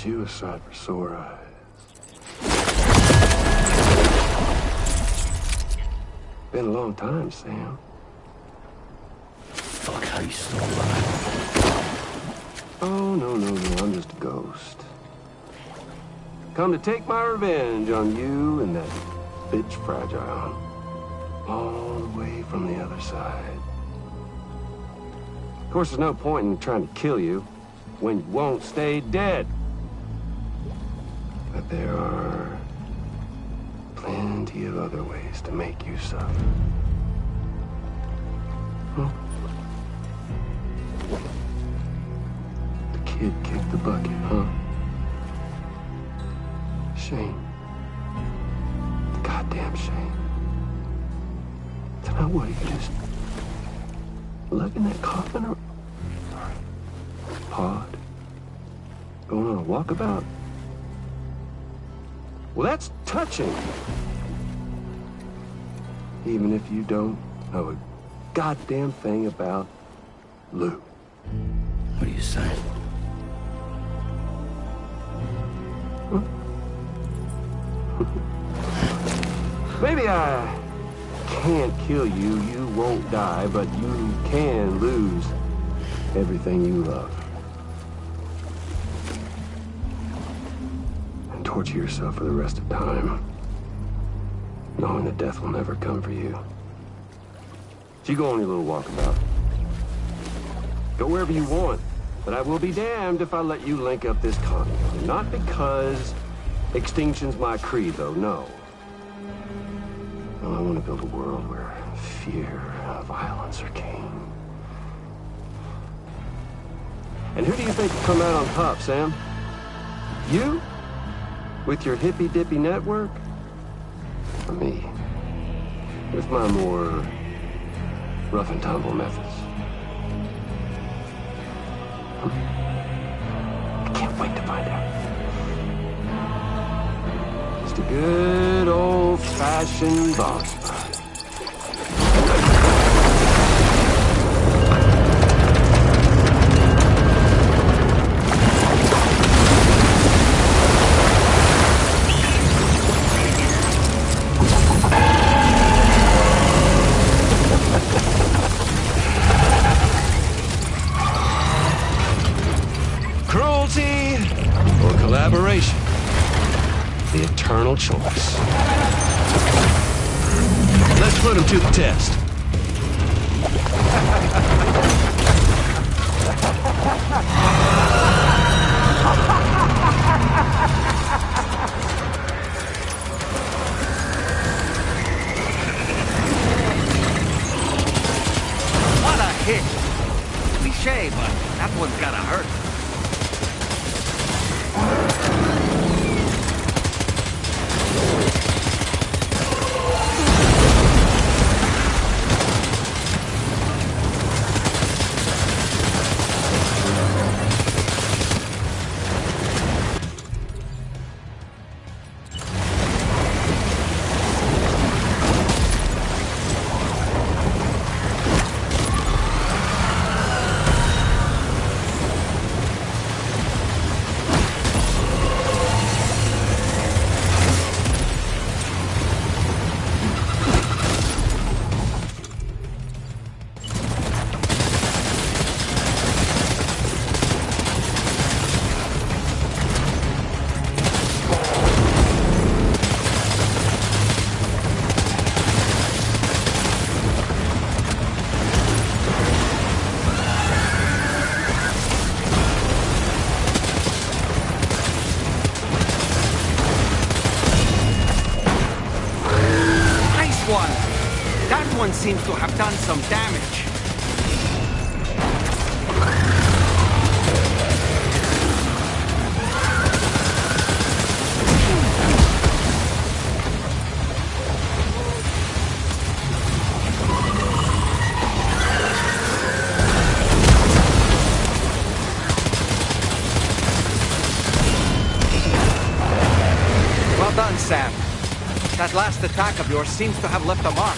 you a sight for sore eyes. Been a long time, Sam. Fuck, how you still alive? Oh, no, I'm just a ghost. Come to take my revenge on you and that bitch Fragile. All the way from the other side. Of course, there's no point in trying to kill you when you won't stay dead. But there are plenty of other ways to make you suffer. Huh? The kid kicked the bucket, huh? Shame. Goddamn shame. So now what, you just lugging that coffin or pod? Going on a walkabout? Well, that's touching. Even if you don't know a goddamn thing about Lou. What are you saying? Huh? Maybe I can't kill you, you won't die, but you can lose everything you love. And torture yourself for the rest of time, knowing that death will never come for you. So you go on your little walkabout. Go wherever you want, but I will be damned if I let you link up this continent. Not because extinction's my creed, though, no. No, I want to build a world where fear and violence are king. And who do you think will come out on top, Sam? You? With your hippy-dippy network? Or me? With my more rough and tumble methods? I can't wait to find out. Just a good old-fashioned boss fight. Cruelty or collaboration? The eternal choice. Let's put him to the test. What a hit! Cliché, but that one's gotta hurt. That one seems to have done some damage. Well done, Sam. That last attack of yours seems to have left a mark.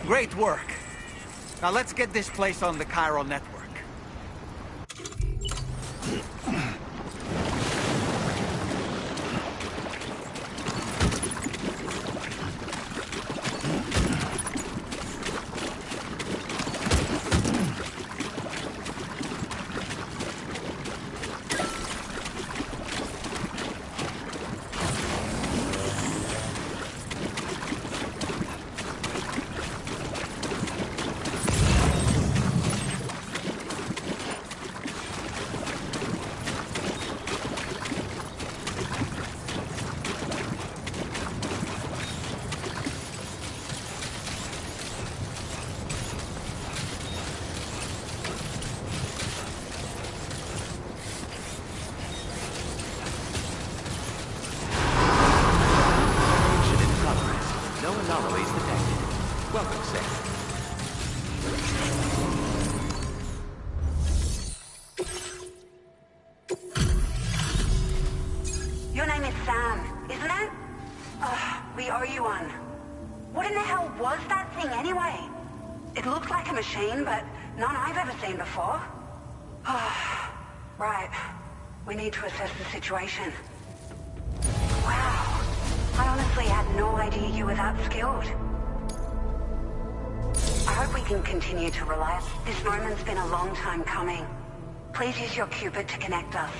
Great work. Now let's get this place on the chiral network. Your name is Sam, isn't it? We owe you one. What in the hell was that thing anyway? It looked like a machine, but none I've ever seen before. Right. We need to assess the situation. Wow. I honestly had no idea you were that skilled. I hope we can continue to rely. This moment's been a long time coming. Please use your Cupid to connect us.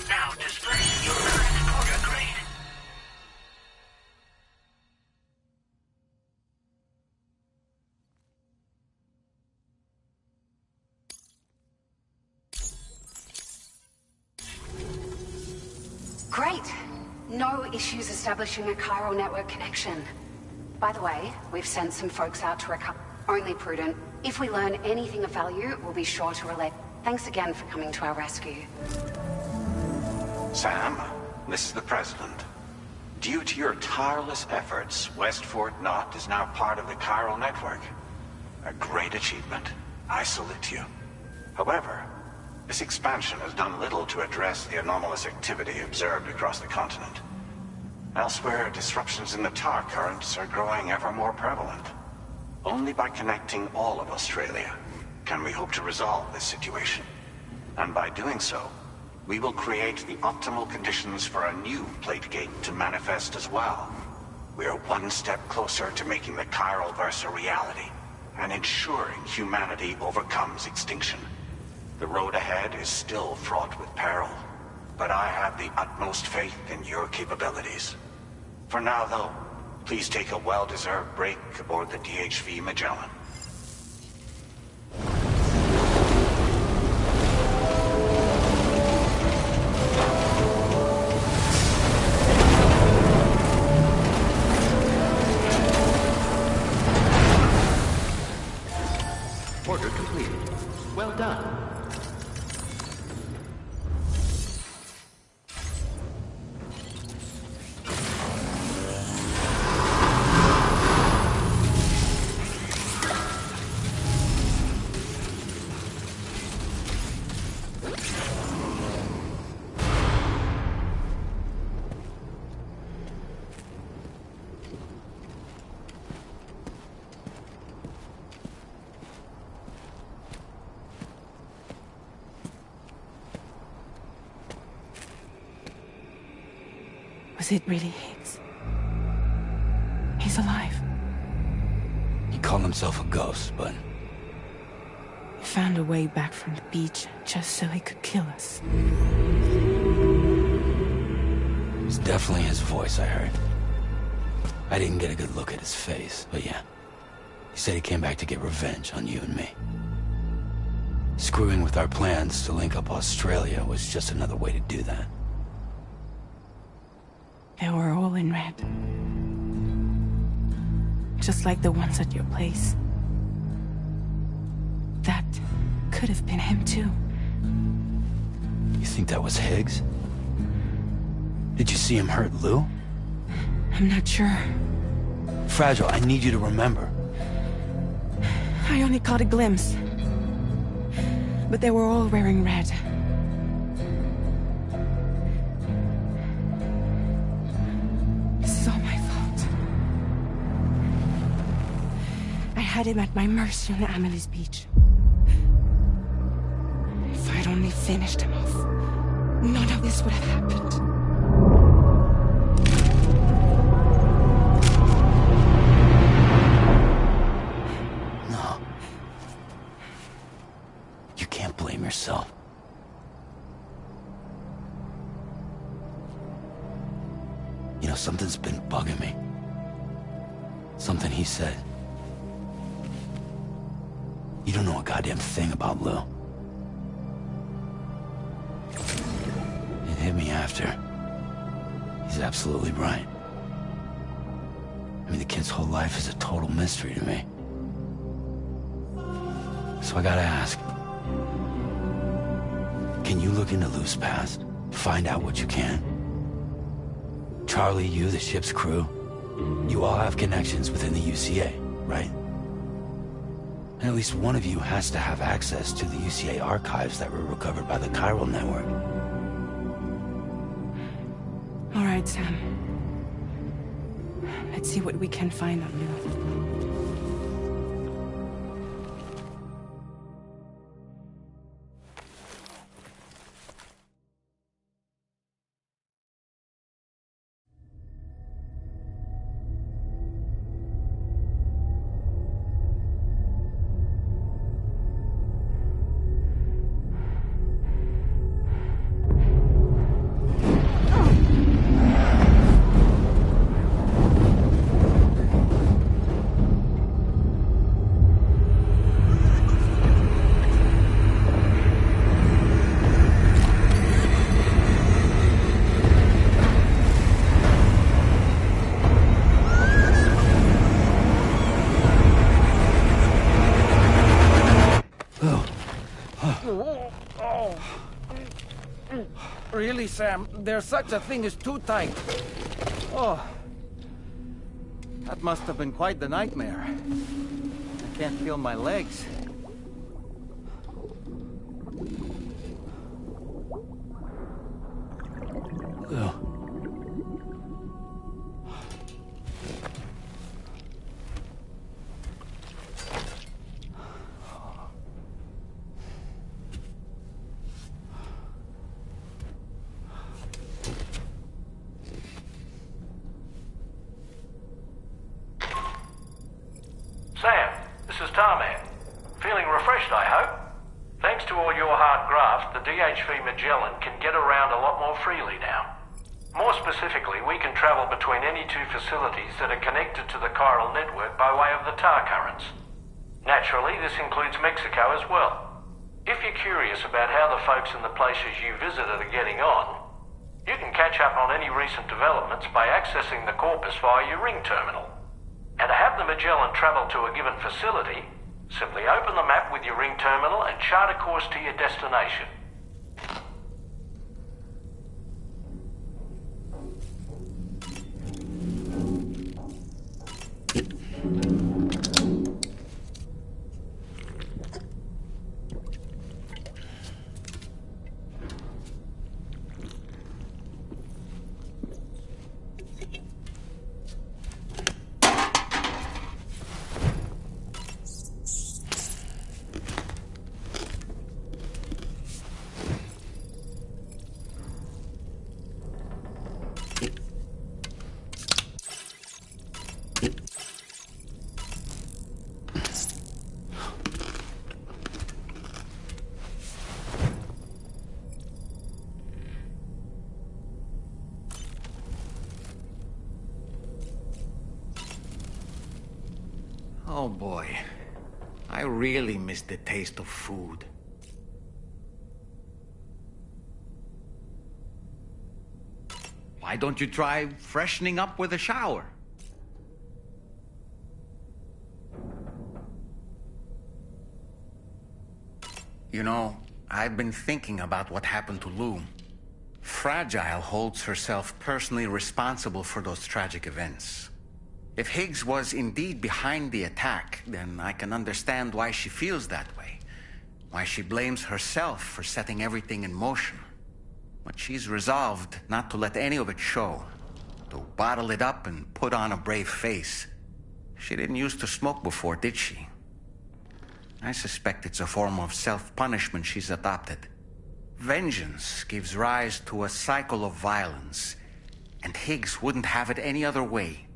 Now display your transporter grade. Great. No issues establishing a chiral network connection. By the way, we've sent some folks out to recover. Only prudent. If we learn anything of value, we'll be sure to relay. Thanks again for coming to our rescue. Sam, this is the President. Due to your tireless efforts, West Fort Knot is now part of the chiral network. A great achievement. I salute you. However, this expansion has done little to address the anomalous activity observed across the continent. Elsewhere, disruptions in the tar currents are growing ever more prevalent. Only by connecting all of Australia can we hope to resolve this situation. And by doing so, we will create the optimal conditions for a new plate gate to manifest as well. We are one step closer to making the chiral verse a reality, and ensuring humanity overcomes extinction. The road ahead is still fraught with peril, but I have the utmost faith in your capabilities. For now, though, please take a well-deserved break aboard the DHV Magellan. Order completed. Well done. Was it really his? He's alive. He called himself a ghost, but He found a way back from the beach just so he could kill us. it was definitely his voice I heard. I didn't get a good look at his face, but yeah. He said he came back to get revenge on you and me. Screwing with our plans to link up Australia was just another way to do that. They were all in red. Just like the ones at your place. That could have been him too. You think that was Higgs? Did you see him hurt Lou? I'm not sure. Fragile, I need you to remember. I only caught a glimpse. But they were all wearing red. This is all my fault. I had him at my mercy on Amelie's beach. If I'd only finished him off, none of this would have happened. No. You can't blame yourself. You know, something's been bugging me. Something he said. You don't know a goddamn thing about Lou. It hit me after. He's absolutely right. I mean, the kid's whole life is a total mystery to me. So I gotta ask. Can you look into Lou's past? Find out what you can? Charlie, you, the ship's crew, you all have connections within the UCA, right? And at least one of you has to have access to the UCA archives that were recovered by the Chiral Network. All right, Sam. Let's see what we can find on Lou. Really, Sam, there's such a thing as too tight. Oh. That must have been quite the nightmare. I can't feel my legs. Lou. Sam, this is Tarman. Feeling refreshed, I hope? Thanks to all your hard graft, the DHV Magellan can get around a lot more freely now. More specifically, we can travel between any two facilities that are connected to the chiral network by way of the tar currents. Naturally, this includes Mexico as well. If you're curious about how the folks in the places you visited are getting on, you can catch up on any recent developments by accessing the corpus via your ring terminal. And to have the Magellan travel to a given facility, simply open the map with your ring terminal and chart a course to your destination. Oh boy. I really miss the taste of food. Why don't you try freshening up with a shower? You know, I've been thinking about what happened to Lou. Fragile holds herself personally responsible for those tragic events. If Higgs was indeed behind the attack, then I can understand why she feels that way. Why she blames herself for setting everything in motion. But she's resolved not to let any of it show. To bottle it up and put on a brave face. She didn't used to smoke before, did she? I suspect it's a form of self-punishment she's adopted. Vengeance gives rise to a cycle of violence, and Higgs wouldn't have it any other way.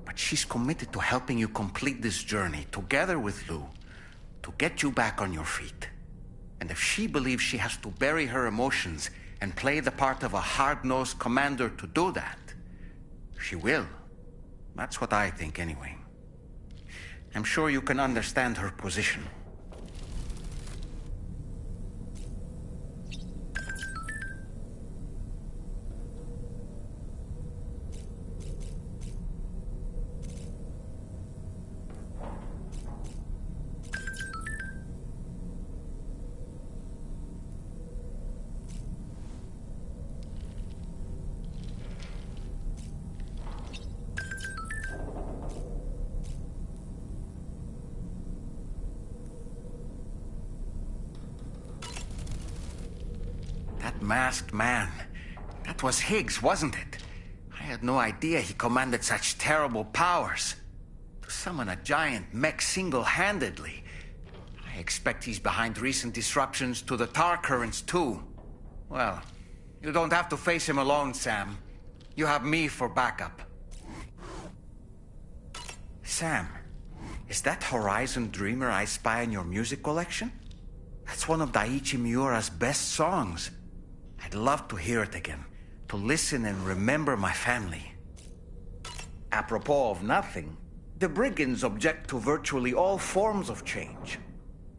But she's committed to helping you complete this journey, together with Lou, to get you back on your feet. And if she believes she has to bury her emotions and play the part of a hard-nosed commander to do that, she will. That's what I think, anyway. I'm sure you can understand her position. Masked man. That was Higgs, wasn't it? I had no idea he commanded such terrible powers. To summon a giant mech single-handedly. I expect he's behind recent disruptions to the tar currents, too. Well, you don't have to face him alone, Sam. You have me for backup. Sam, is that Horizon Dreamer I spy in your music collection? That's one of Daiichi Miura's best songs. I'd love to hear it again, to listen and remember my family. Apropos of nothing, the brigands object to virtually all forms of change,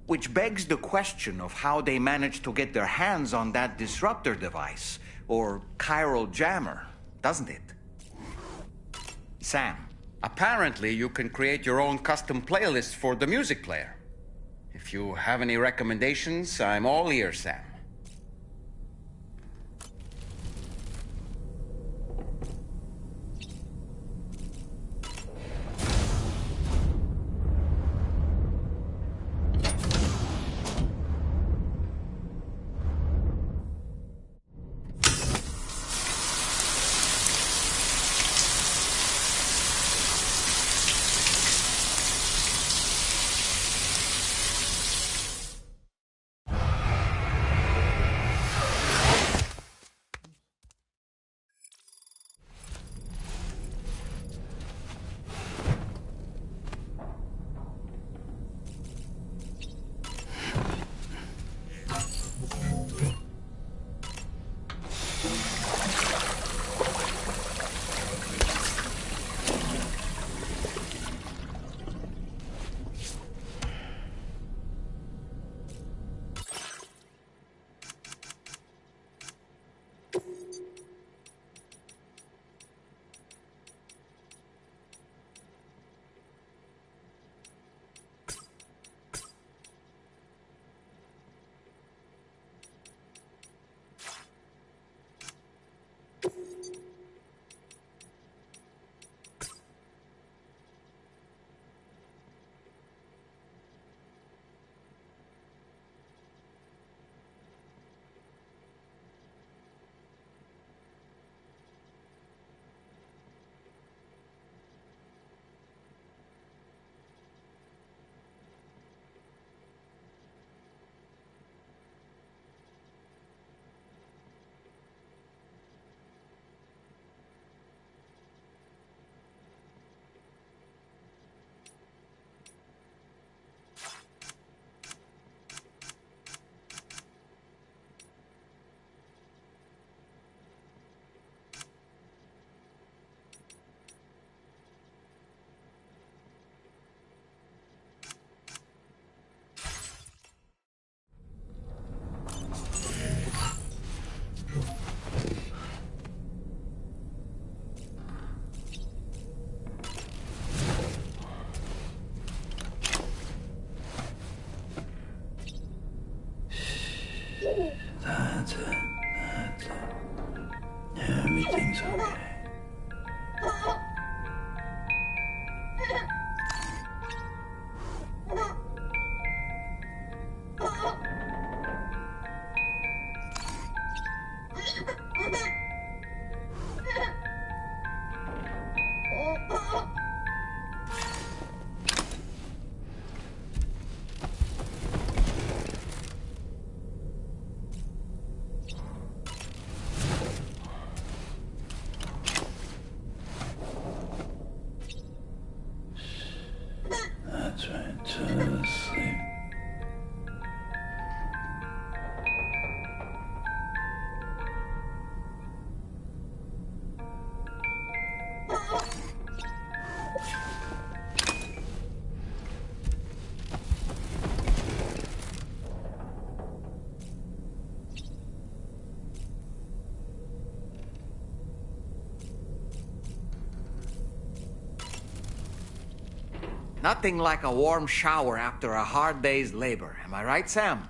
which begs the question of how they managed to get their hands on that disruptor device, or chiral jammer, doesn't it? Sam, apparently you can create your own custom playlist for the music player. If you have any recommendations, I'm all ears, Sam. Nothing like a warm shower after a hard day's labor. Am I right, Sam?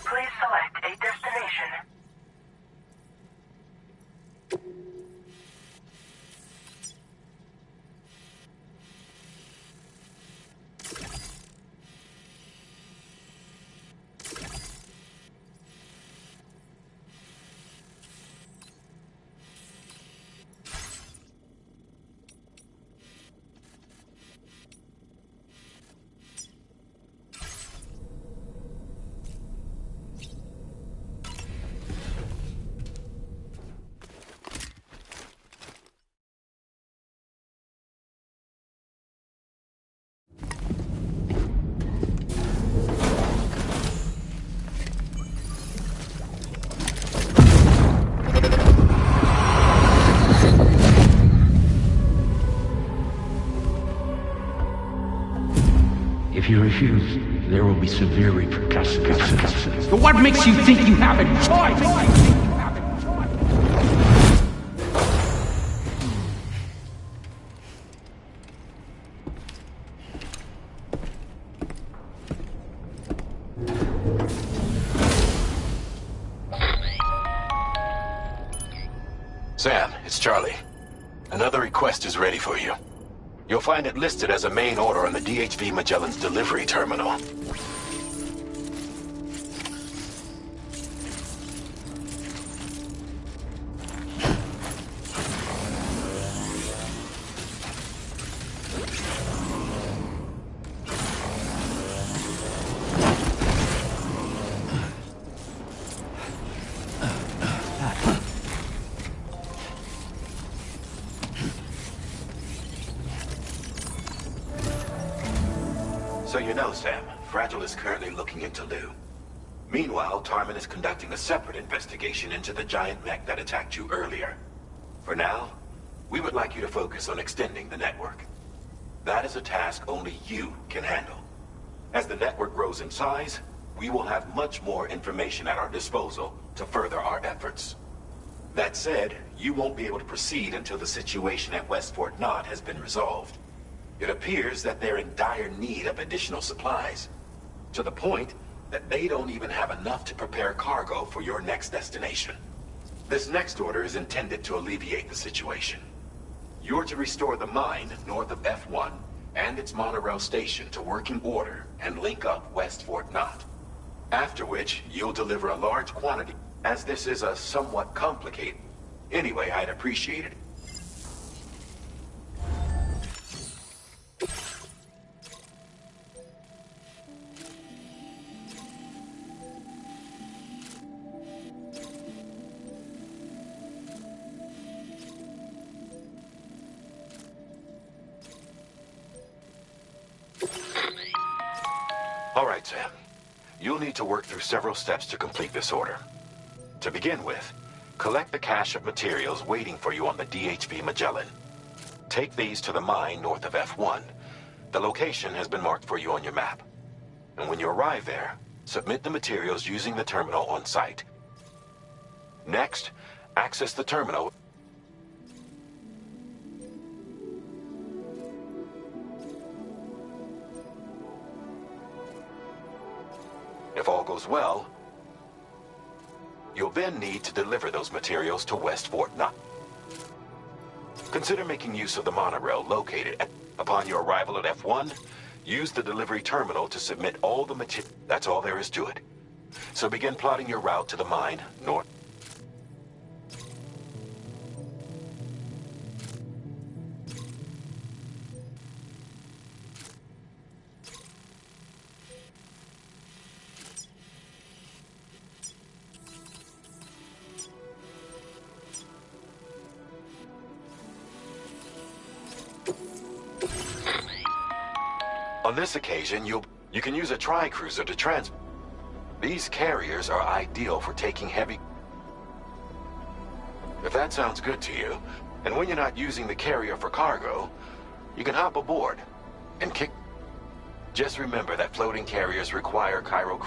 Please select a destination. If you refuse, there will be severe repercussions. But what makes you think you have a choice? Sam, it's Charlie. Another request is ready for you. You'll find it listed as a main order on the DHV Magellan's delivery terminal. So you know, Sam, Fragile is currently looking into Lou. Meanwhile, Tarman is conducting a separate investigation into the giant mech that attacked you earlier. For now, we would like you to focus on extending the network. That is a task only you can handle. As the network grows in size, we will have much more information at our disposal to further our efforts. That said, you won't be able to proceed until the situation at West Fort Knott has been resolved. It appears that they're in dire need of additional supplies, to the point that they don't even have enough to prepare cargo for your next destination. This next order is intended to alleviate the situation. You're to restore the mine north of F1 and its monorail station to working order and link up West Fort Knott. After which, you'll deliver a large quantity. As this is a somewhat complicated... Anyway, I'd appreciate it. All right, Sam. You'll need to work through several steps to complete this order. To begin with, collect the cache of materials waiting for you on the DHV Magellan. Take these to the mine north of F1. The location has been marked for you on your map. And when you arrive there, submit the materials using the terminal on site. Next, access the terminal. If all goes well, you'll then need to deliver those materials to West Fort Knott. Consider making use of the monorail located upon your arrival at F1. Use the delivery terminal to submit all the material. That's all there is to it. So begin plotting your route to the mine north. On this occasion, you can use a tri-cruiser to transport. These carriers are ideal for taking heavy... If that sounds good to you, and when you're not using the carrier for cargo, you can hop aboard and kick... Just remember that floating carriers require Cairo...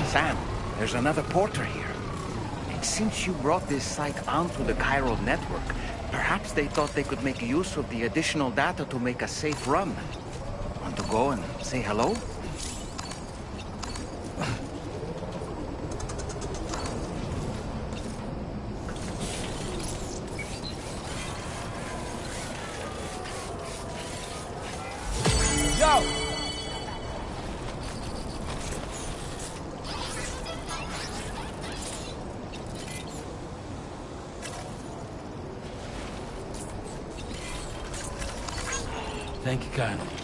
Sam, there's another porter here. And since you brought this site onto the Chiral network, perhaps they thought they could make use of the additional data to make a safe run. Want to go and say hello? Thank you kindly.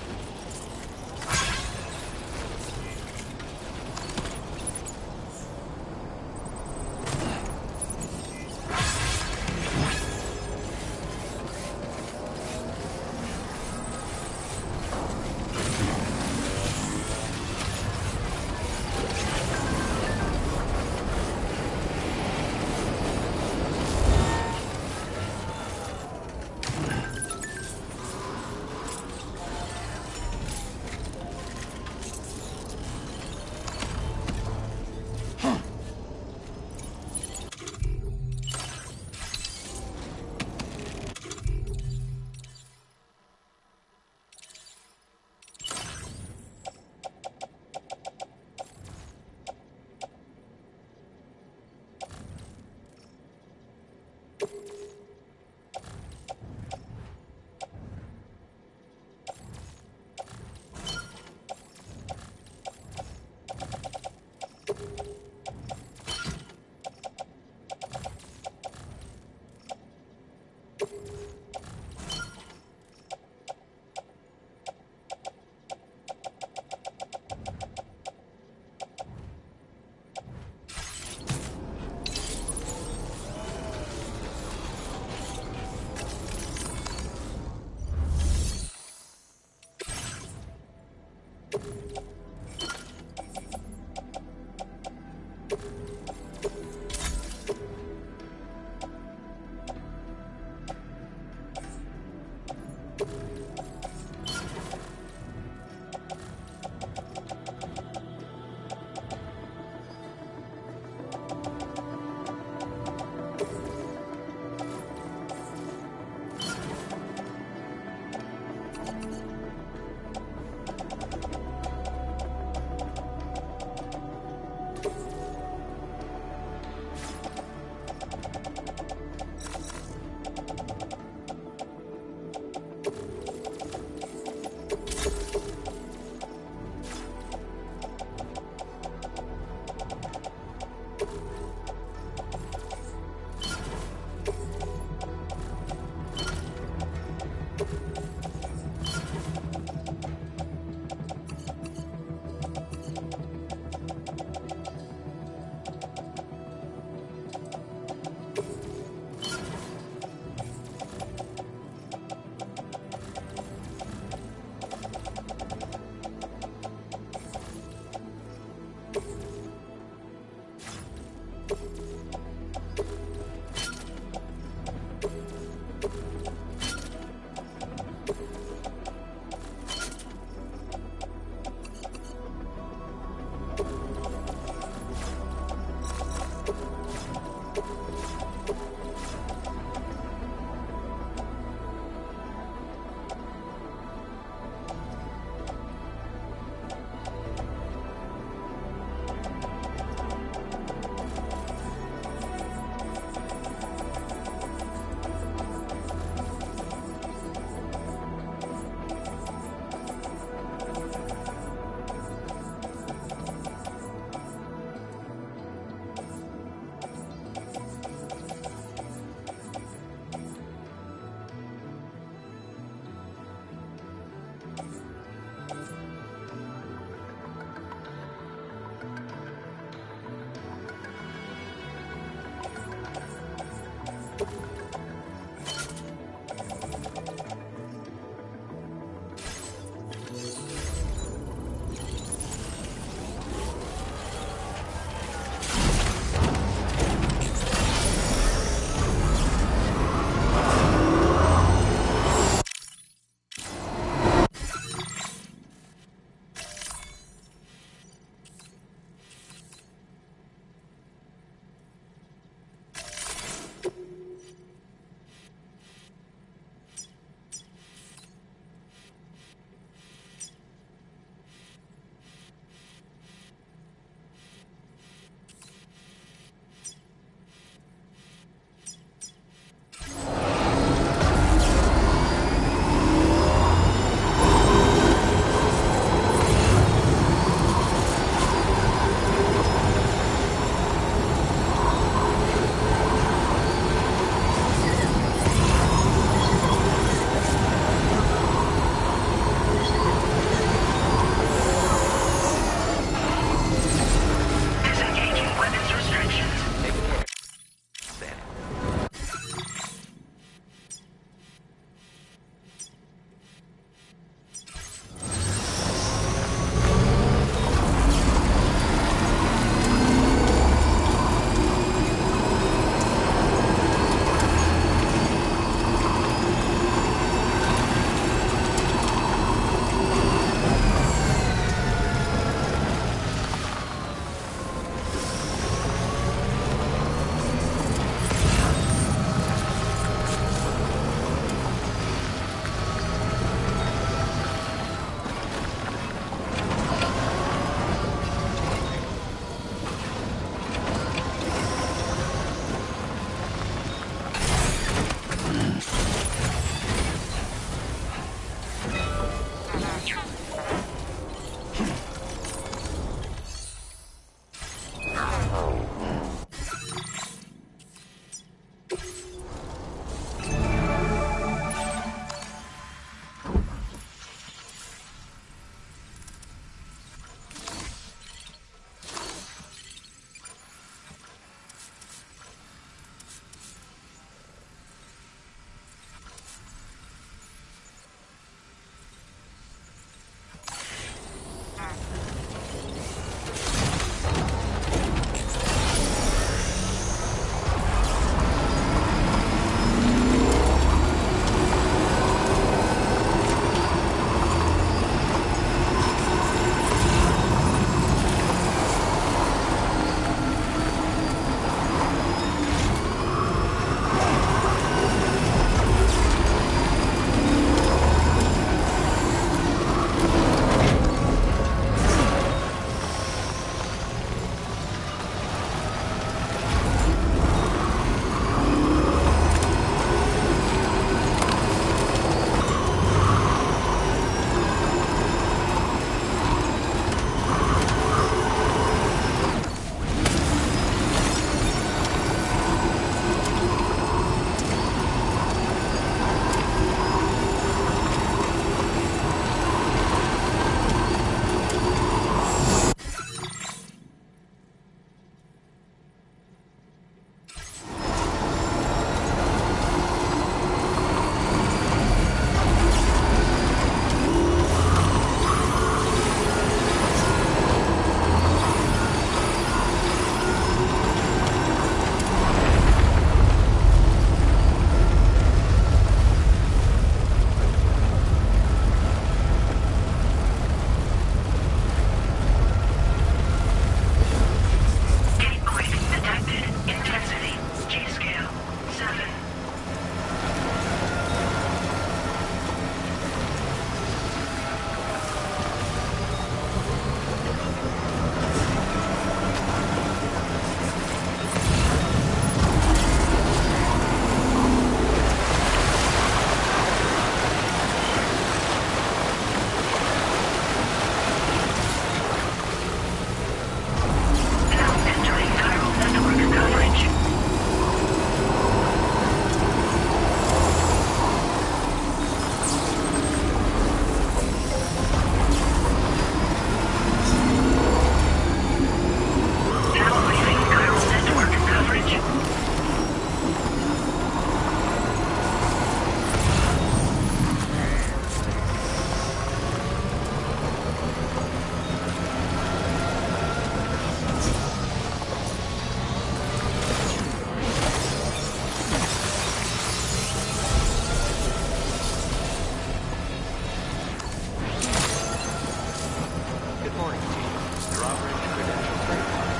reporting team. Your operating credentials verified.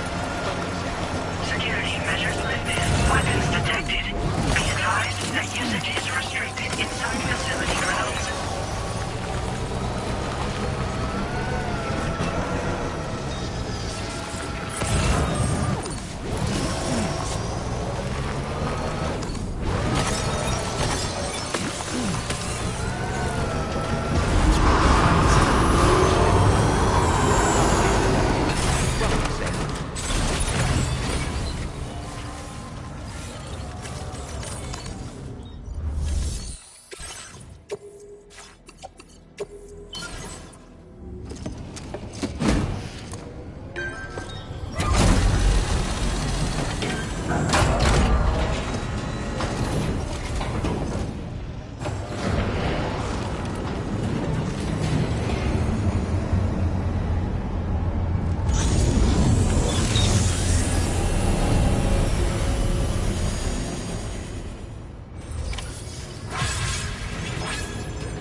Security measures lifted. Weapons detected. Be advised that usage is restricted inside facility grounds.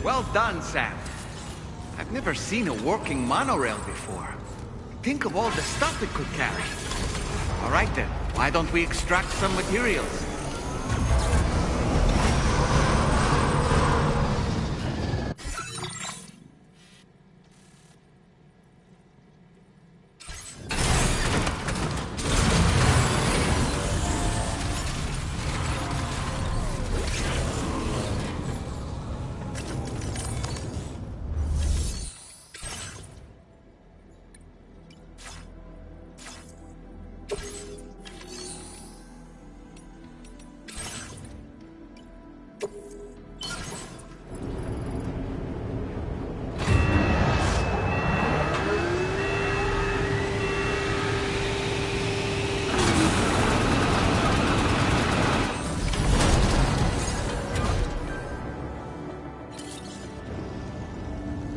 Well done, Sam. I've never seen a working monorail before. Think of all the stuff it could carry. All right then, why don't we extract some materials?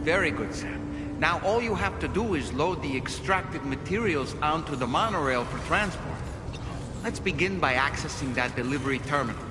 Very good, Sam. Now all you have to do is load the extracted materials onto the monorail for transport. Let's begin by accessing that delivery terminal.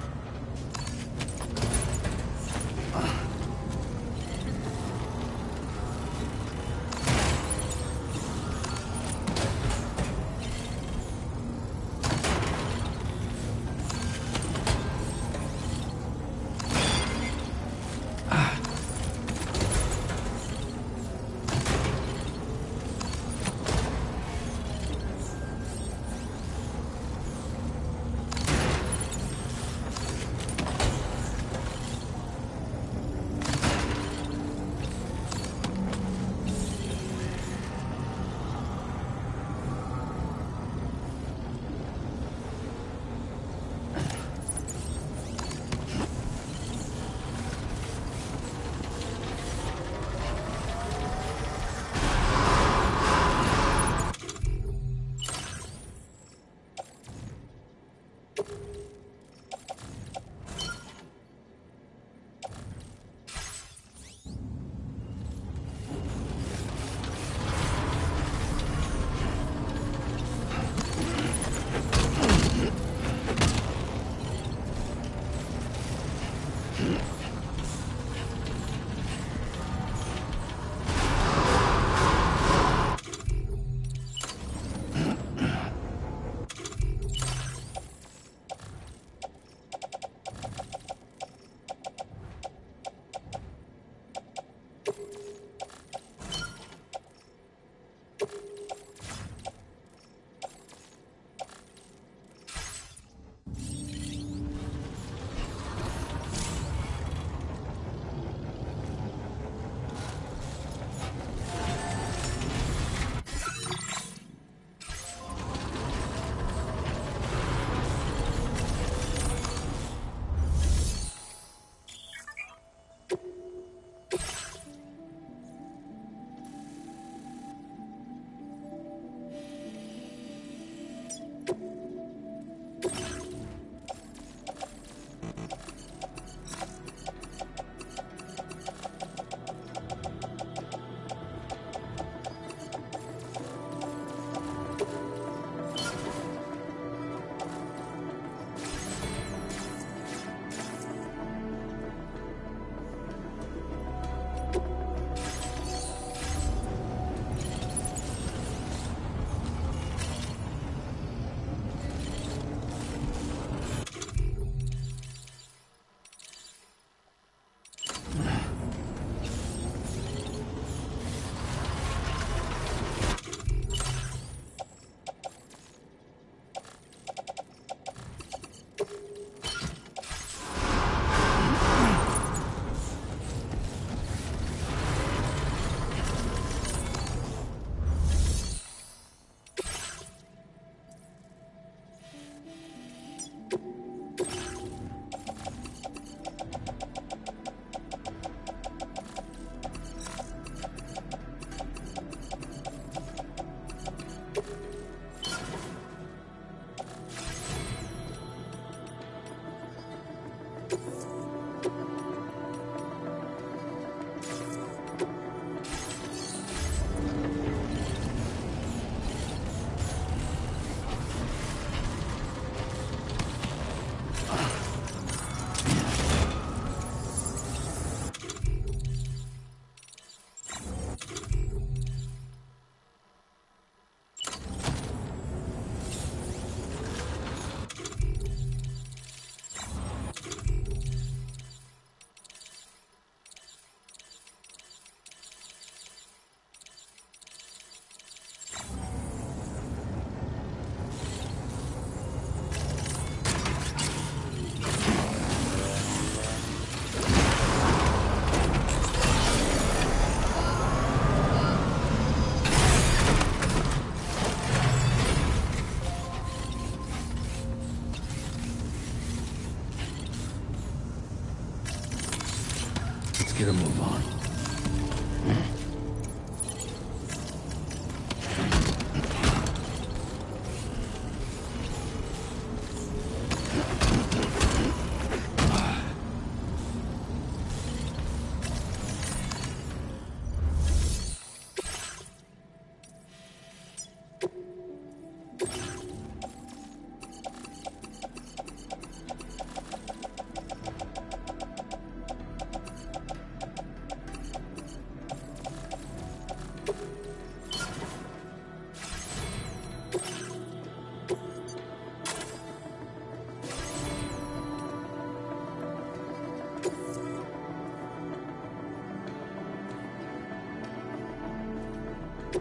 Now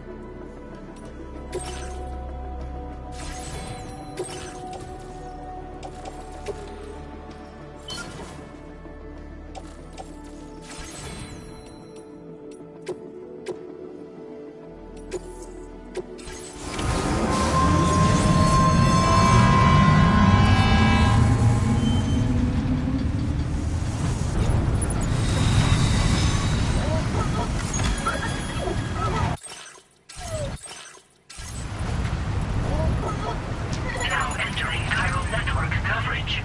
entering chiral network coverage.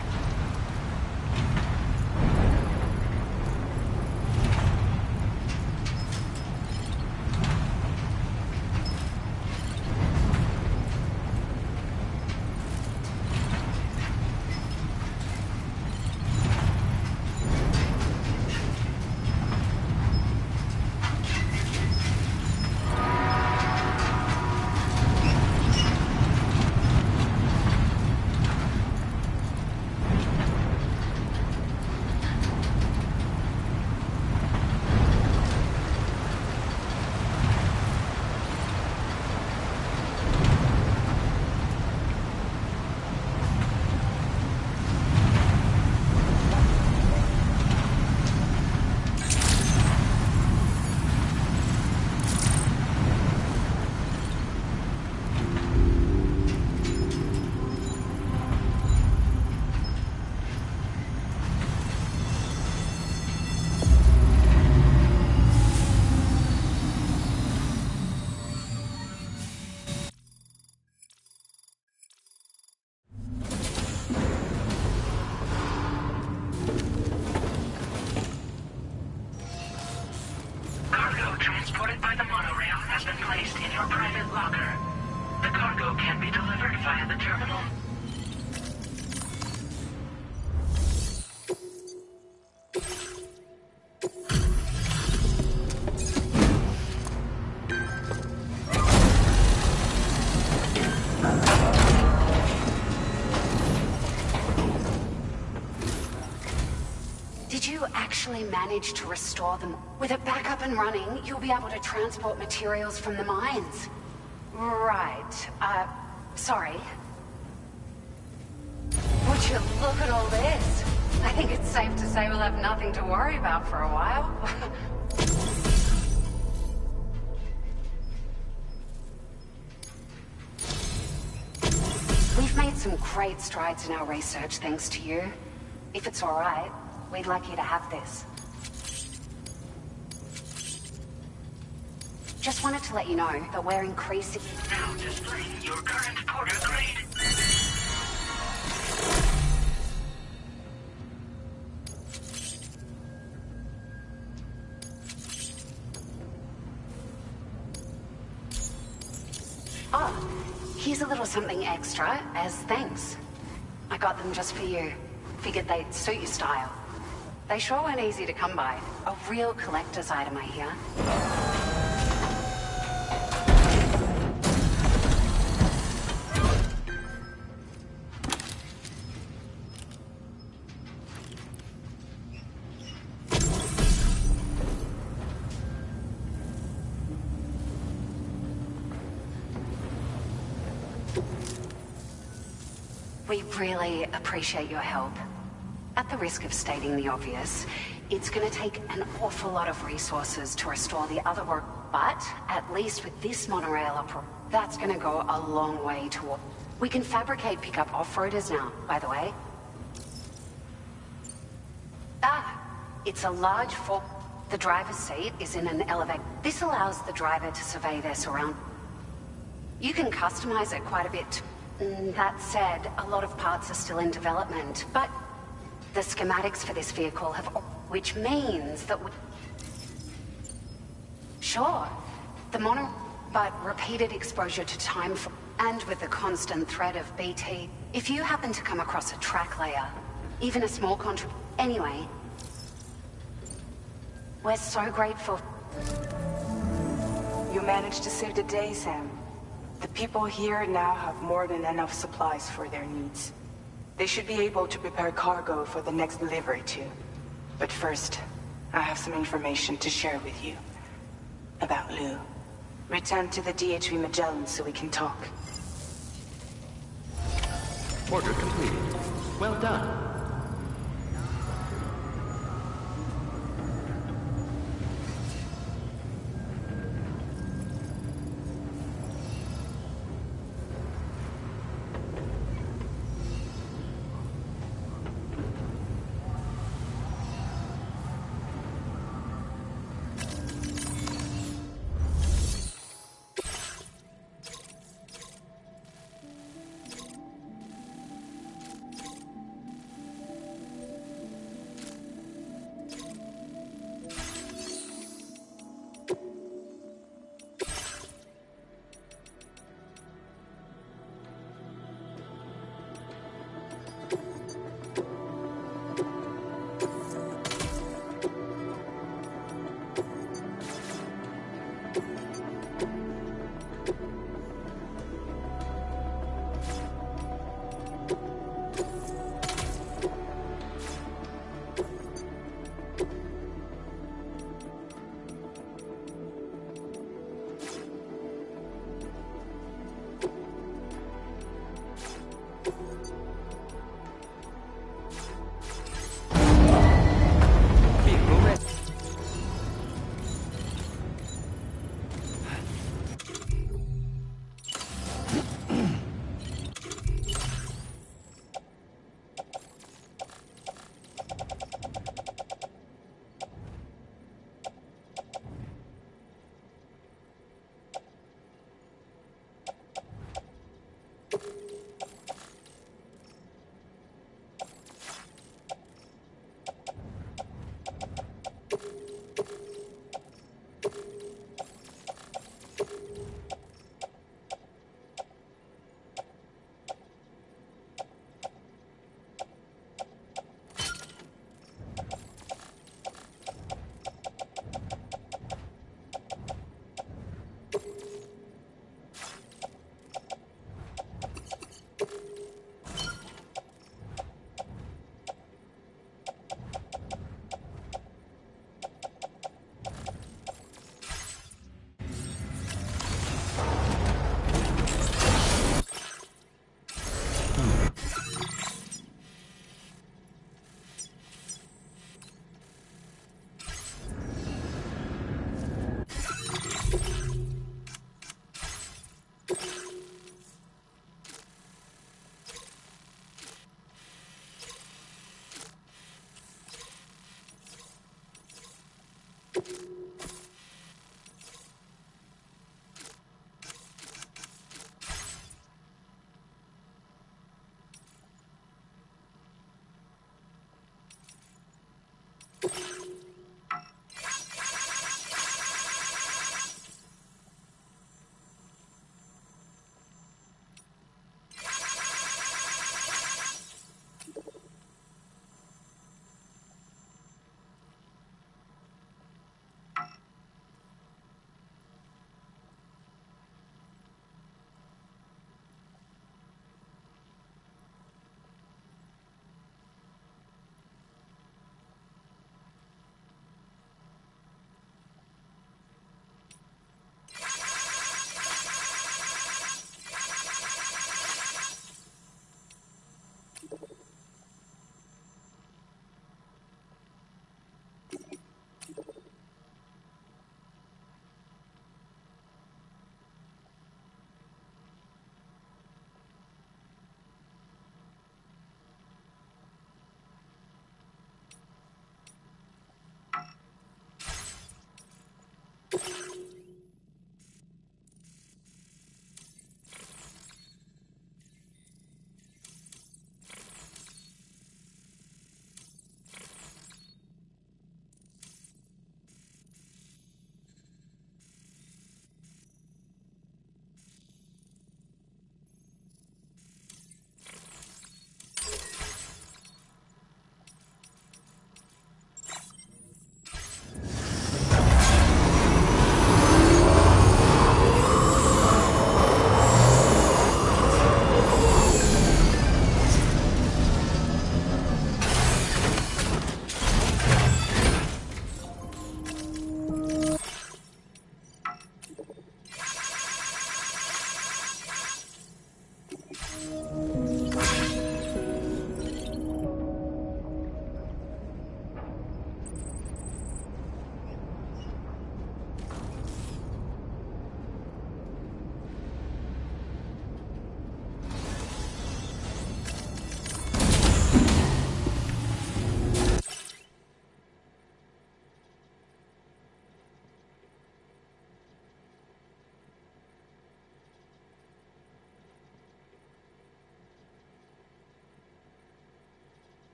Cargo transported by the monorail has been placed in your private locker. The cargo can be delivered via the terminal. Did you actually manage to restore them? With it back up and running, you'll be able to transport materials from the mines. Right. Sorry. Would you look at all this? I think it's safe to say we'll have nothing to worry about for a while. We've made some great strides in our research thanks to you. If it's all right, we'd like you to have this. Just wanted to let you know that we're increasing... Now displaying your current porter grade. Oh, here's a little something extra as thanks. I got them just for you. Figured they'd suit your style. They sure weren't easy to come by. A real collector's item, I hear. We really appreciate your help. At the risk of stating the obvious, it's gonna take an awful lot of resources to restore the other work, but at least with this monorail that's gonna go a long way toward... We can fabricate pickup off-roaders now, by the way. It's a large four... The driver's seat is in an elevator. This allows the driver to survey their surroundings. You can customize it quite a bit. That said, a lot of parts are still in development, but the schematics for this vehicle have... Which means that we... Sure, the mono... But repeated exposure to time for... And with the constant threat of BT, if you happen to come across a track layer, even a small Anyway, we're so grateful. You managed to save the day, Sam. The people here now have more than enough supplies for their needs. They should be able to prepare cargo for the next delivery too. But first, I have some information to share with you. About Lou. Return to the DHV Magellan so we can talk. Order completed. Well done.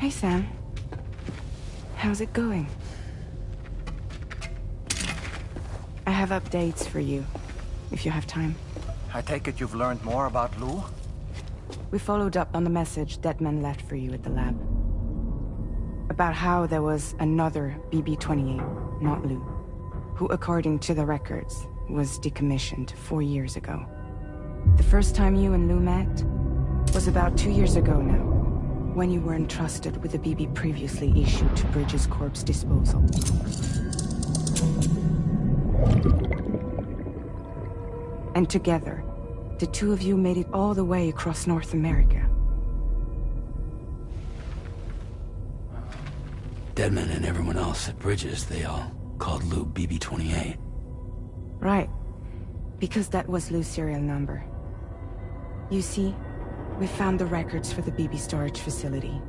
Hey, Sam. How's it going? I have updates for you, if you have time. I take it you've learned more about Lou? We followed up on the message Deadman left for you at the lab. About how there was another BB-28, not Lou, who, according to the records, was decommissioned 4 years ago. The first time you and Lou met was about 2 years ago now, when you were entrusted with the BB previously issued to Bridges Corp's disposal. And together, the two of you made it all the way across North America. Deadman and everyone else at Bridges, they all called Lou BB-28. Right. Because that was Lou's serial number. You see, we found the records for the BB storage facility.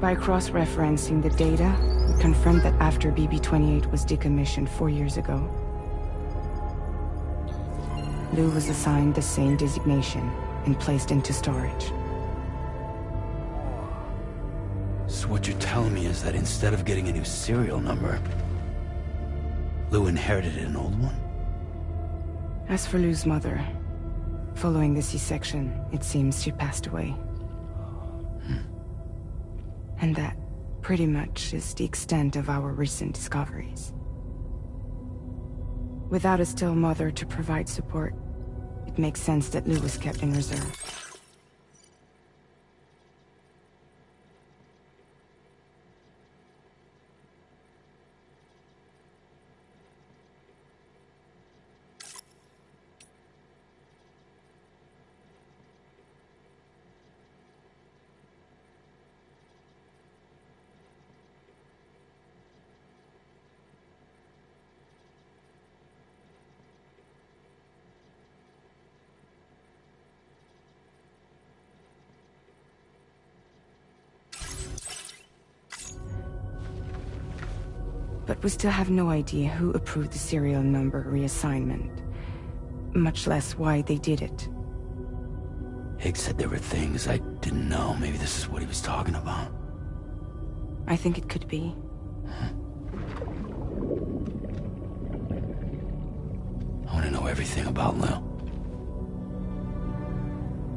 By cross-referencing the data, we confirmed that after BB-28 was decommissioned 4 years ago, Lou was assigned the same designation and placed into storage. So what you're telling me is that instead of getting a new serial number, Lou inherited an old one? As for Lou's mother, following the C-section, it seems she passed away. And that, pretty much, is the extent of our recent discoveries. Without a still mother to provide support, it makes sense that Lou was kept in reserve. But we still have no idea who approved the serial number reassignment, much less why they did it. Higgs said there were things I didn't know. Maybe this is what he was talking about. I think it could be. I want to know everything about Lou.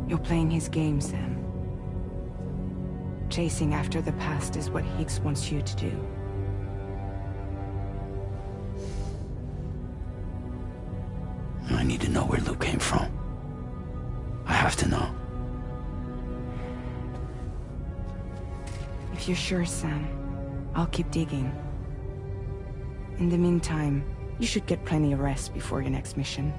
You're playing his game, Sam. Chasing after the past is what Higgs wants you to do. I need to know where Lou came from. I have to know. If you're sure, Sam, I'll keep digging. In the meantime, you should get plenty of rest before your next mission.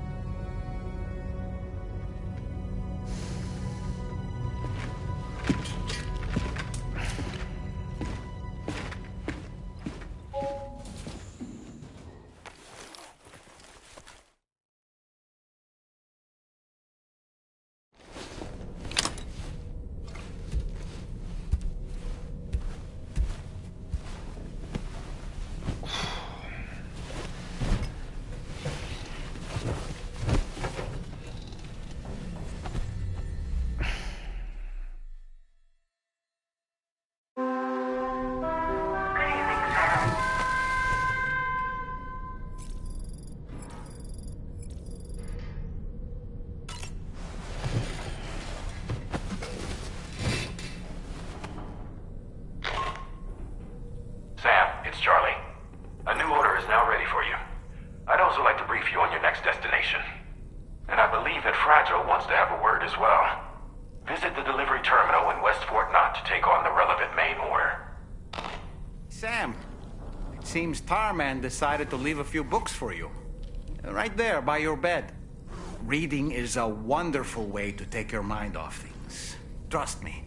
Tarman decided to leave a few books for you. Right there, by your bed. Reading is a wonderful way to take your mind off things. Trust me.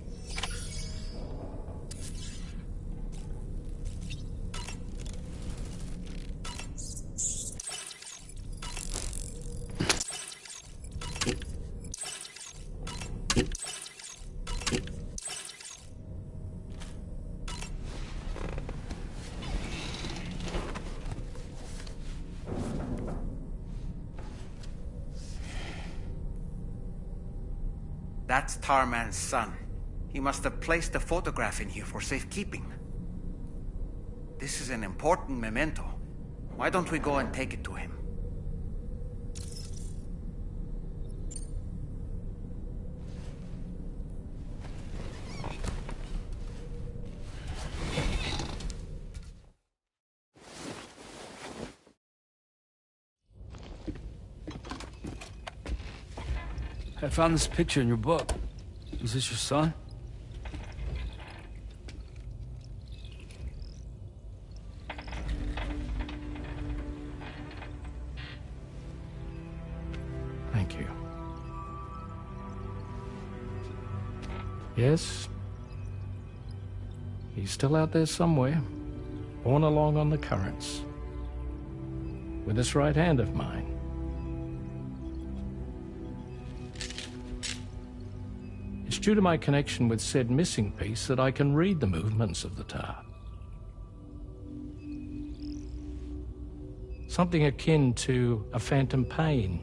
That's Tarman's son. He must have placed a photograph in here for safekeeping. This is an important memento. Why don't we go and take it to him? I found this picture in your book. Is this your son? Thank you. Yes. He's still out there somewhere, borne along on the currents. With this right hand of mine. It's due to my connection with said missing piece that I can read the movements of the tar. Something akin to a phantom pain.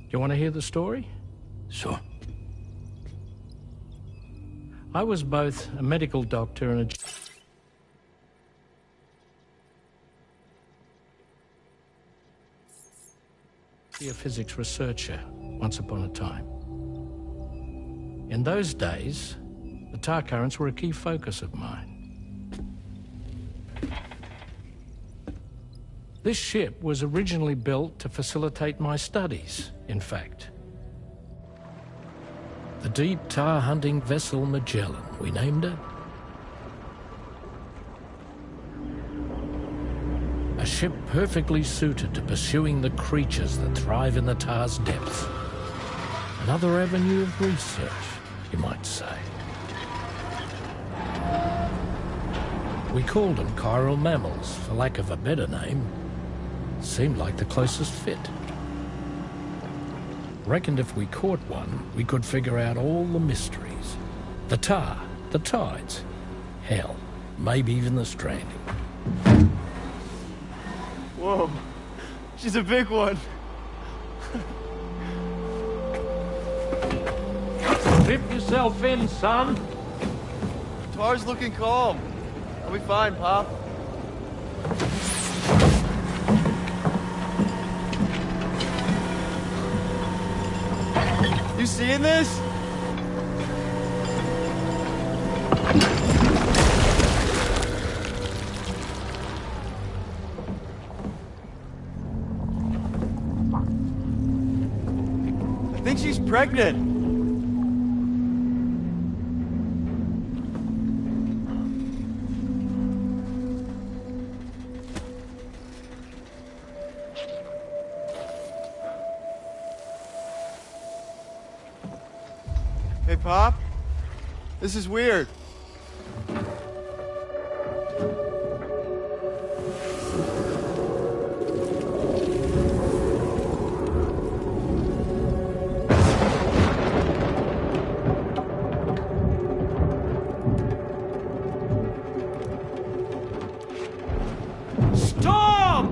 You want to hear the story? Sure. I was both a medical doctor and a geophysics researcher once upon a time. In those days, the tar currents were a key focus of mine. This ship was originally built to facilitate my studies, in fact. The deep tar hunting vessel Magellan, we named it. A ship perfectly suited to pursuing the creatures that thrive in the tar's depths. Another avenue of research, you might say. We called them chiral mammals, for lack of a better name. Seemed like the closest fit. Reckoned if we caught one, we could figure out all the mysteries. The tar, the tides, hell, maybe even the stranding. Whoa, she's a big one. Strip yourself in, son. Tar's looking calm. I'll be fine, Pop. You seeing this? I think she's pregnant. Hey, Pop. This is weird. Stop!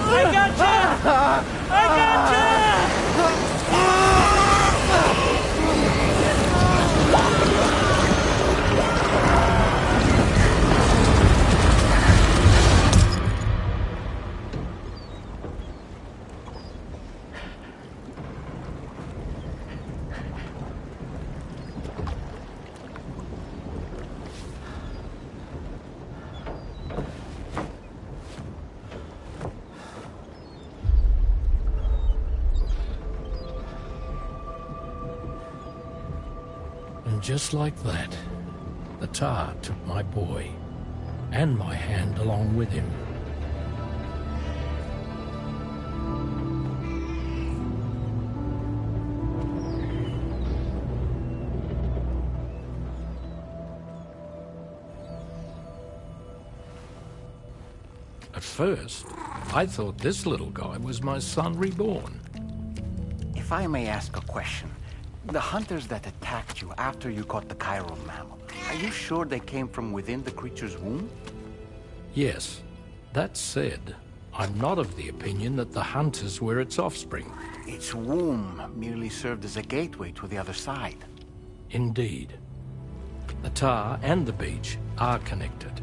I got you! just like that, the tar took my boy, and my hand along with him. At first, I thought this little guy was my son reborn. If I may ask a question, the hunters that attacked you after you caught the chiral mammal, are you sure they came from within the creature's womb? Yes. That said, I'm not of the opinion that the hunters were its offspring. Its womb merely served as a gateway to the other side. Indeed. The tar and the beach are connected.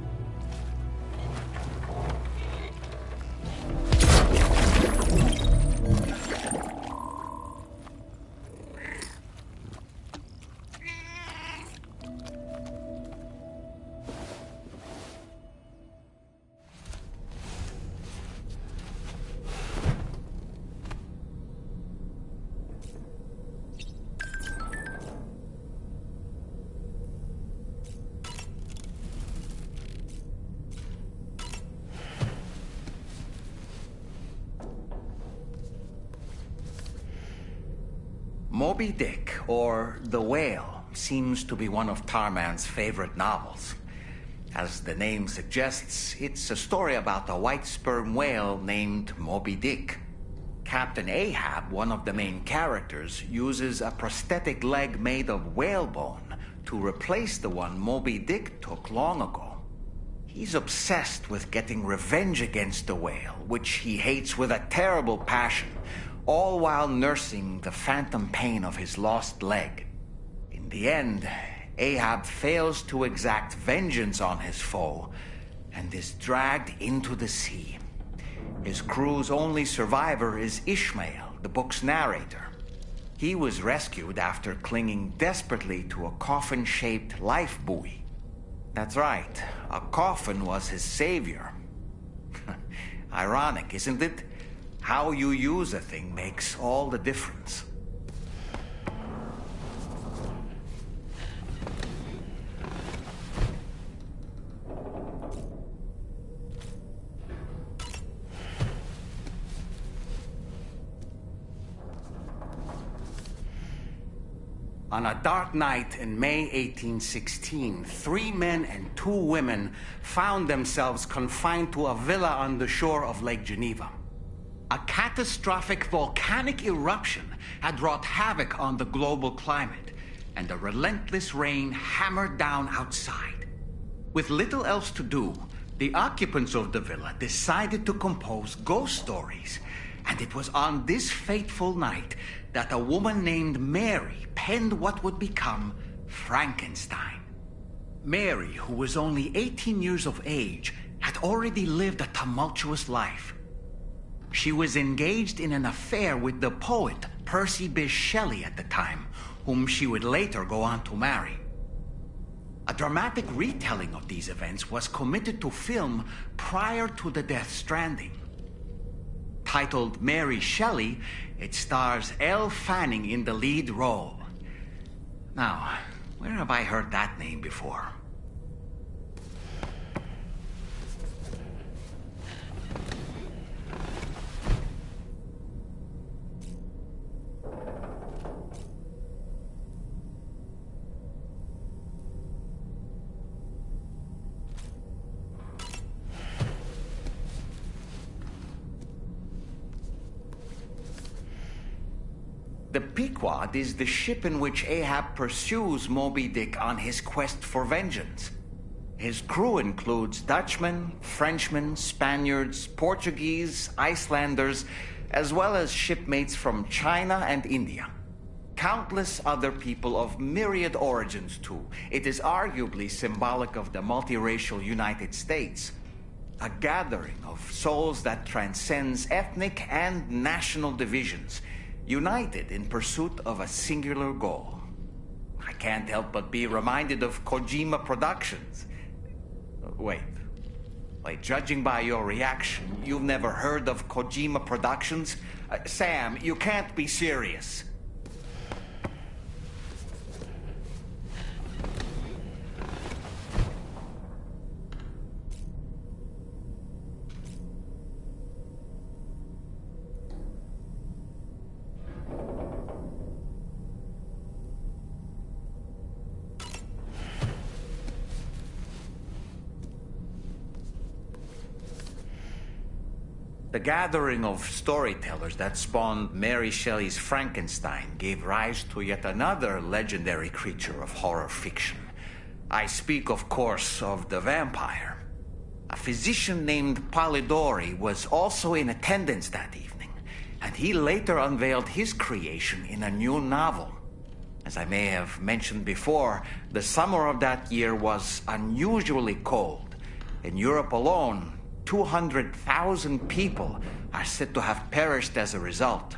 Moby Dick, or The Whale, seems to be one of Tarman's favorite novels. As the name suggests, it's a story about a white sperm whale named Moby Dick. Captain Ahab, one of the main characters, uses a prosthetic leg made of whalebone to replace the one Moby Dick took long ago. He's obsessed with getting revenge against the whale, which he hates with a terrible passion, all while nursing the phantom pain of his lost leg. In the end, Ahab fails to exact vengeance on his foe and is dragged into the sea. His crew's only survivor is Ishmael, the book's narrator. He was rescued after clinging desperately to a coffin-shaped life buoy. That's right, a coffin was his savior. Ironic, isn't it? How you use a thing makes all the difference. On a dark night in May 1816, 3 men and 2 women found themselves confined to a villa on the shore of Lake Geneva. A catastrophic volcanic eruption had wrought havoc on the global climate, and a relentless rain hammered down outside. With little else to do, the occupants of the villa decided to compose ghost stories, and it was on this fateful night that a woman named Mary penned what would become Frankenstein. Mary, who was only 18 years of age, had already lived a tumultuous life. She was engaged in an affair with the poet Percy Bysshe Shelley at the time, whom she would later go on to marry. A dramatic retelling of these events was committed to film prior to the Death Stranding. Titled Mary Shelley, it stars Elle Fanning in the lead role. Now, where have I heard that name before? The Pequod is the ship in which Ahab pursues Moby Dick on his quest for vengeance. His crew includes Dutchmen, Frenchmen, Spaniards, Portuguese, Icelanders, as well as shipmates from China and India. Countless other people of myriad origins, too. It is arguably symbolic of the multiracial United States. A gathering of souls that transcends ethnic and national divisions, united in pursuit of a singular goal. I can't help but be reminded of Kojima Productions. Wait, judging by your reaction, you've never heard of Kojima Productions? Sam, you can't be serious. The gathering of storytellers that spawned Mary Shelley's Frankenstein gave rise to yet another legendary creature of horror fiction. I speak, of course, of the vampire. A physician named Polidori was also in attendance that evening, and he later unveiled his creation in a new novel. As I may have mentioned before, the summer of that year was unusually cold. In Europe alone, 200,000 people are said to have perished as a result.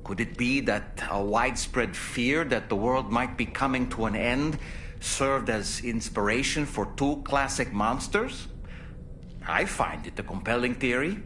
Could it be that a widespread fear that the world might be coming to an end served as inspiration for two classic monsters? I find it a compelling theory.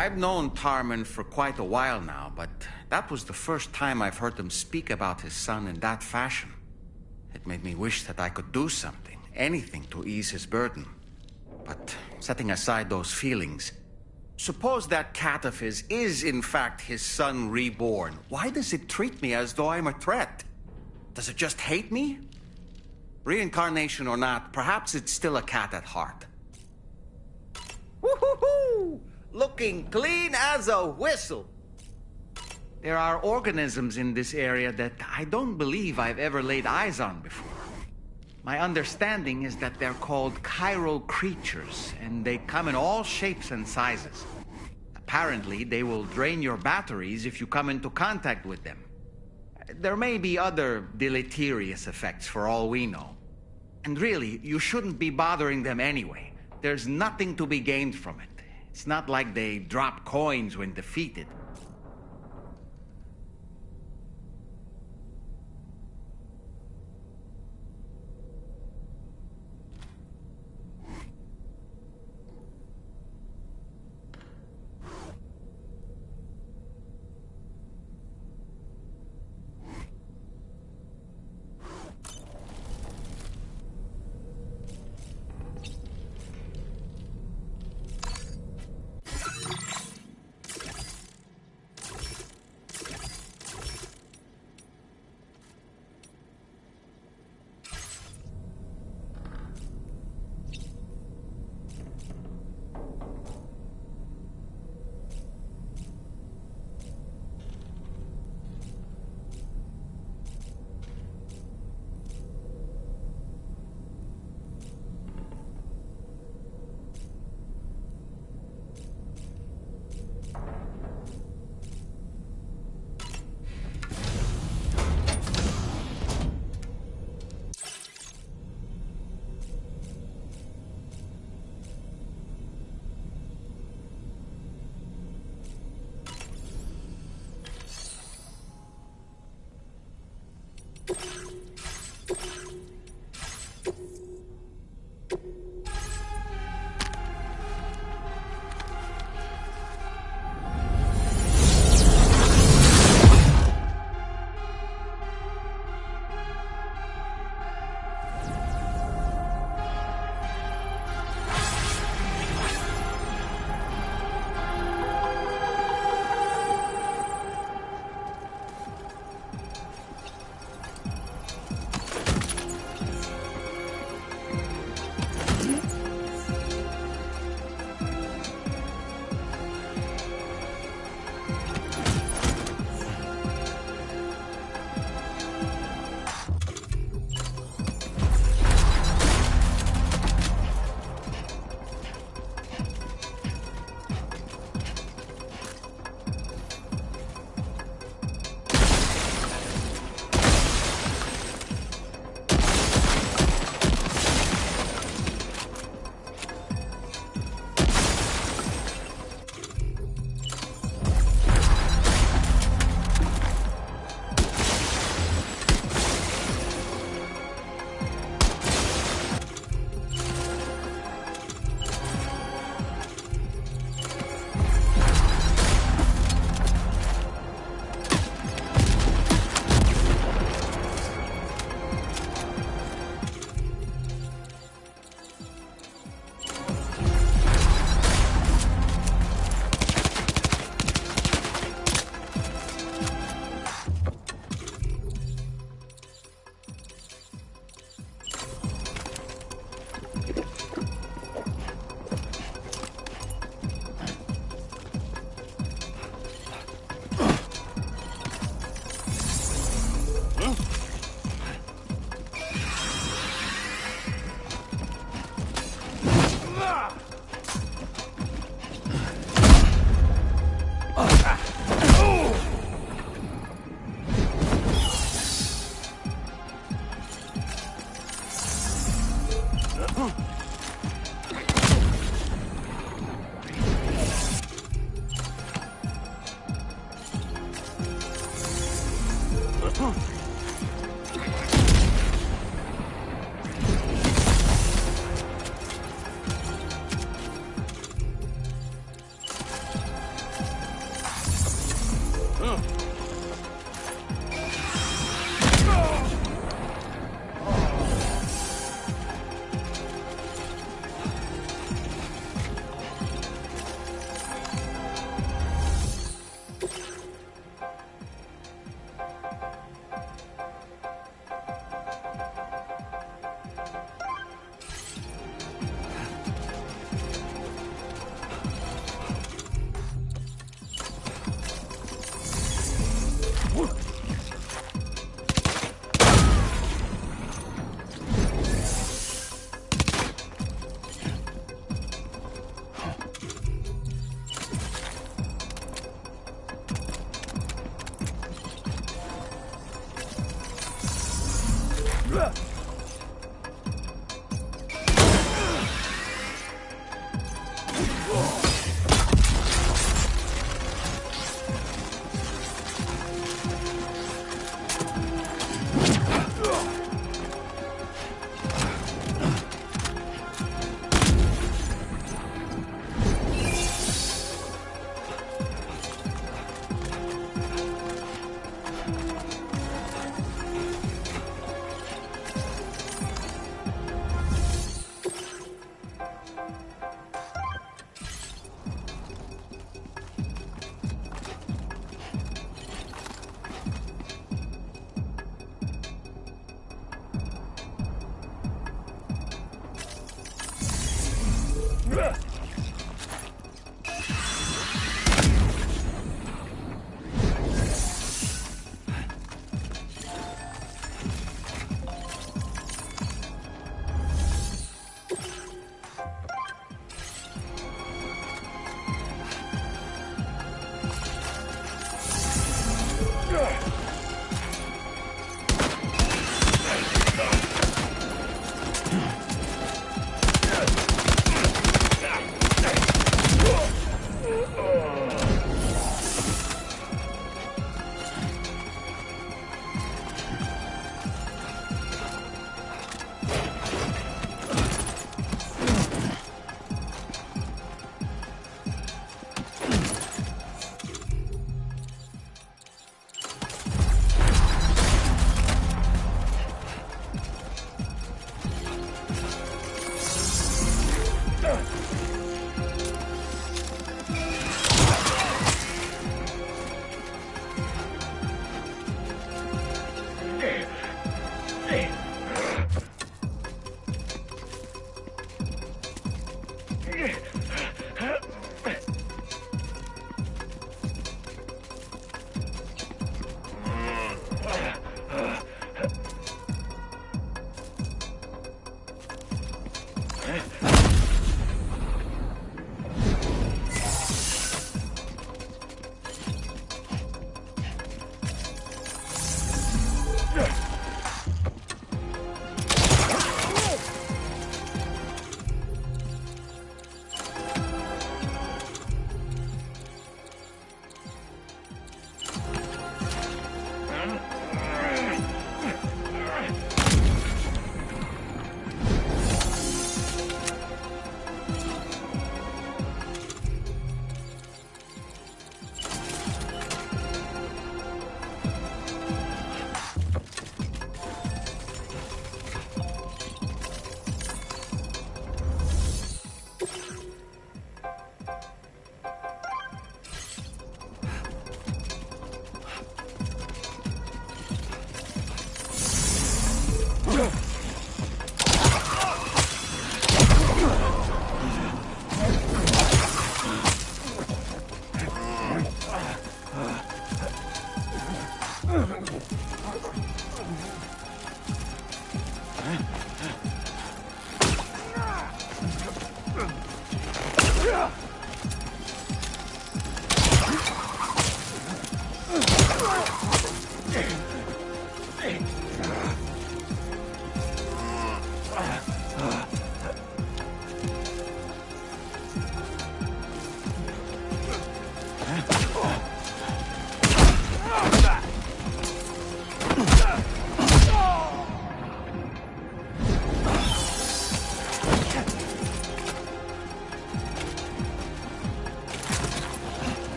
I've known Tarman for quite a while now, but that was the first time I've heard him speak about his son in that fashion. It made me wish that I could do something, anything to ease his burden. But setting aside those feelings, suppose that cat of his is in fact his son reborn. Why does it treat me as though I'm a threat? Does it just hate me? Reincarnation or not, perhaps it's still a cat at heart. Woo-hoo-hoo! Looking clean as a whistle. There are organisms in this area that I don't believe I've ever laid eyes on before. My understanding is that they're called chiral creatures, and they come in all shapes and sizes. Apparently, they will drain your batteries if you come into contact with them. There may be other deleterious effects for all we know. And really, you shouldn't be bothering them anyway. There's nothing to be gained from it. It's not like they drop coins when defeated.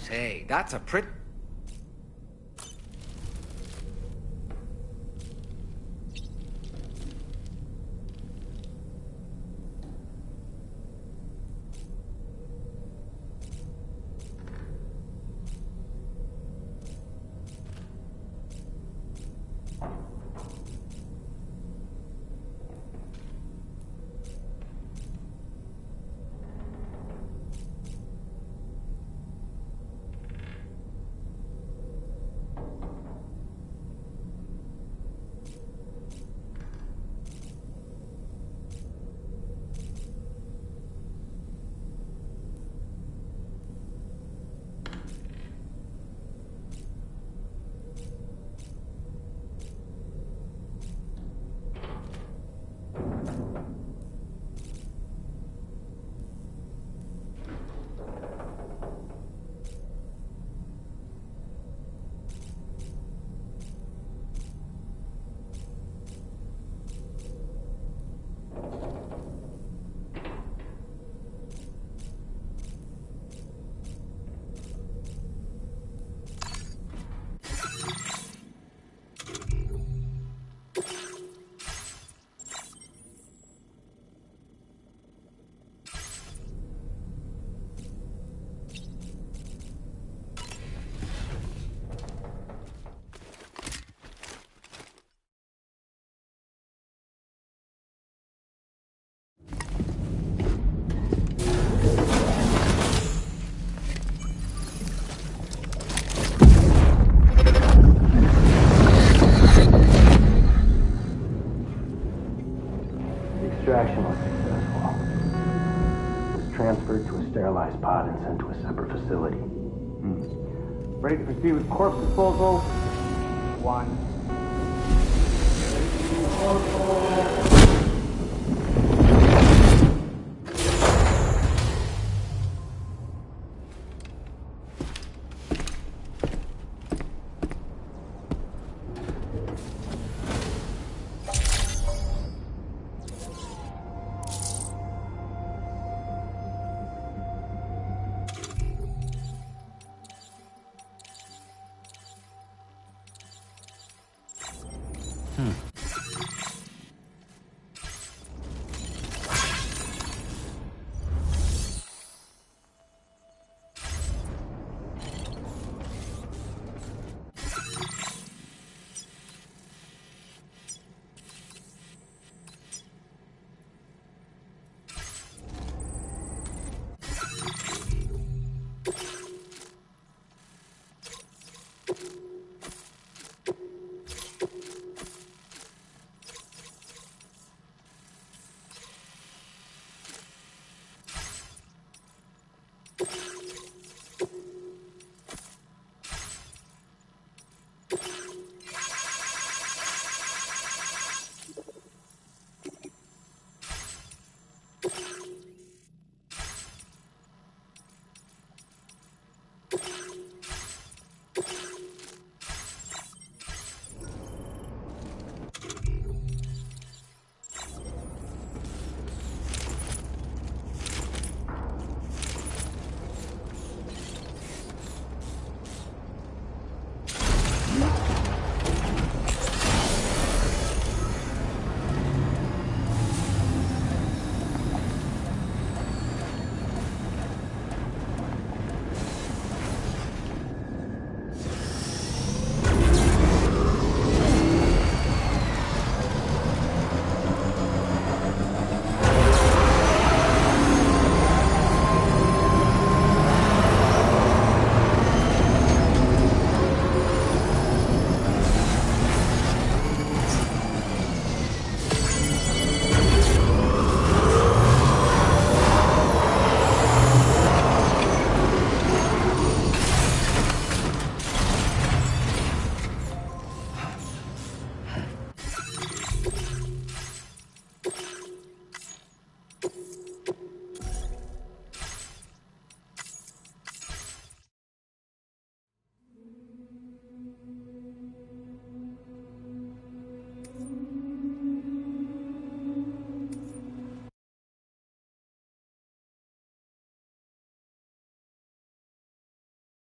Say, that's a pretty... Extraction was successful. transferred to a sterilized pod and sent to a separate facility. Ready to proceed with corpse disposal? 1.